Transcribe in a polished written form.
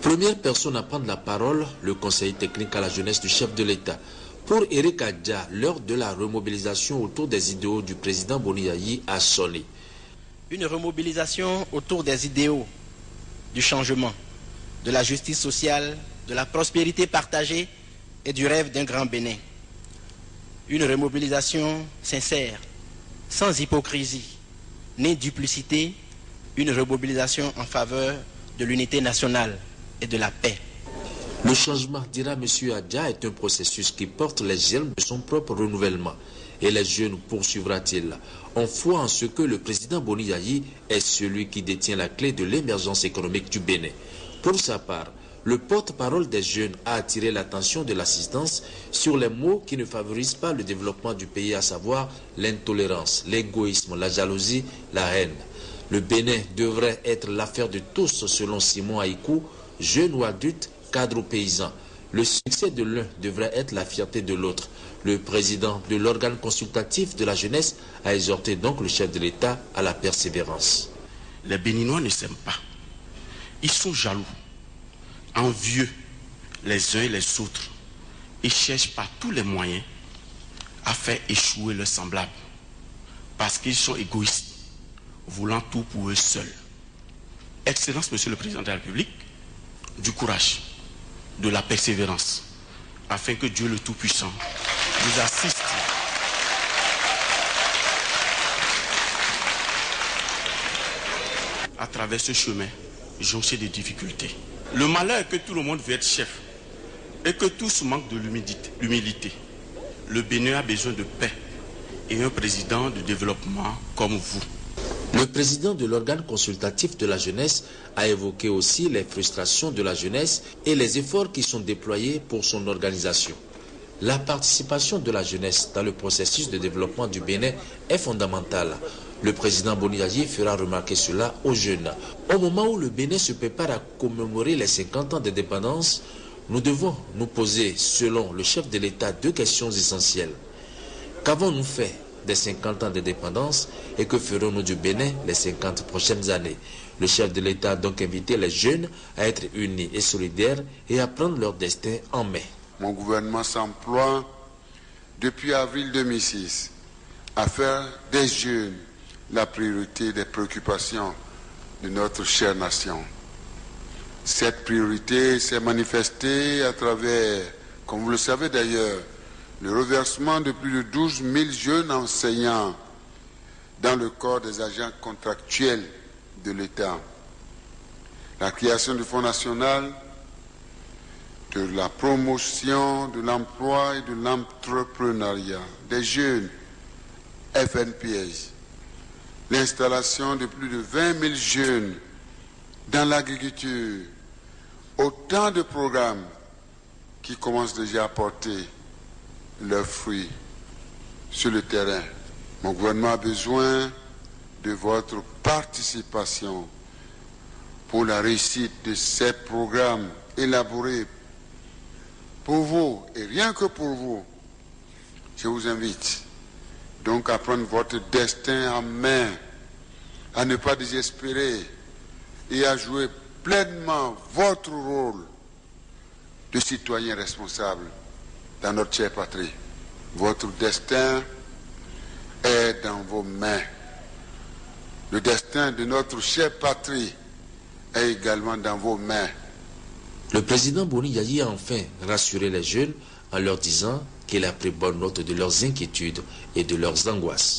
Première personne à prendre la parole, le conseiller technique à la jeunesse du chef de l'État. Pour Eric Adja, l'heure de la remobilisation autour des idéaux du président Boni Yayi a sonné. Une remobilisation autour des idéaux du changement, de la justice sociale, de la prospérité partagée et du rêve d'un grand Bénin. Une remobilisation sincère, sans hypocrisie, ni duplicité, une remobilisation en faveur de l'unité nationale et de la paix. Le changement, dira M. Adja, est un processus qui porte les germes de son propre renouvellement. Et les jeunes poursuivra-t-il? On foi en ce que le président Boni Yayi est celui qui détient la clé de l'émergence économique du Bénin. Pour sa part, le porte-parole des jeunes a attiré l'attention de l'assistance sur les mots qui ne favorisent pas le développement du pays, à savoir l'intolérance, l'égoïsme, la jalousie, la haine. Le Bénin devrait être l'affaire de tous, selon Simon Haïkou, jeune ou adulte, cadre ou paysan. Le succès de l'un devrait être la fierté de l'autre. Le président de l'organe consultatif de la jeunesse a exhorté donc le chef de l'État à la persévérance. Les Béninois ne s'aiment pas. Ils sont jaloux, envieux les uns et les autres et cherchent par tous les moyens à faire échouer leurs semblables parce qu'ils sont égoïstes, voulant tout pour eux seuls. Excellence, Monsieur le Président de la République, du courage, de la persévérance, afin que Dieu le Tout-Puissant nous assiste à travers ce chemin jonché de difficultés. Le malheur est que tout le monde veut être chef et que tous manquent de l'humilité. Le Bénin a besoin de paix et un président de développement comme vous. Le président de l'organe consultatif de la jeunesse a évoqué aussi les frustrations de la jeunesse et les efforts qui sont déployés pour son organisation. La participation de la jeunesse dans le processus de développement du Bénin est fondamentale. Le président Boni Yayi fera remarquer cela aux jeunes. Au moment où le Bénin se prépare à commémorer les 50 ans d'indépendance, nous devons nous poser, selon le chef de l'État, deux questions essentielles. Qu'avons-nous fait des 50 ans d'indépendance et que ferons-nous du Bénin les 50 prochaines années? Le chef de l'État a donc invité les jeunes à être unis et solidaires et à prendre leur destin en main. Mon gouvernement s'emploie depuis avril 2006 à faire des jeunes la priorité des préoccupations de notre chère nation. Cette priorité s'est manifestée à travers, comme vous le savez d'ailleurs, le reversement de plus de 12 000 jeunes enseignants dans le corps des agents contractuels de l'État. La création du Fonds national de la promotion de l'emploi et de l'entrepreneuriat des jeunes, FNPS. L'installation de plus de 20 000 jeunes dans l'agriculture. Autant de programmes qui commencent déjà à porter leurs fruits sur le terrain. Mon gouvernement a besoin de votre participation pour la réussite de ces programmes élaborés pour vous et rien que pour vous. Je vous invite donc à prendre votre destin en main, à ne pas désespérer et à jouer pleinement votre rôle de citoyen responsable dans notre chère patrie. Votre destin est dans vos mains. Le destin de notre chère patrie est également dans vos mains. Le président Boni Yayi a enfin rassuré les jeunes en leur disant qu'il a pris bonne note de leurs inquiétudes et de leurs angoisses.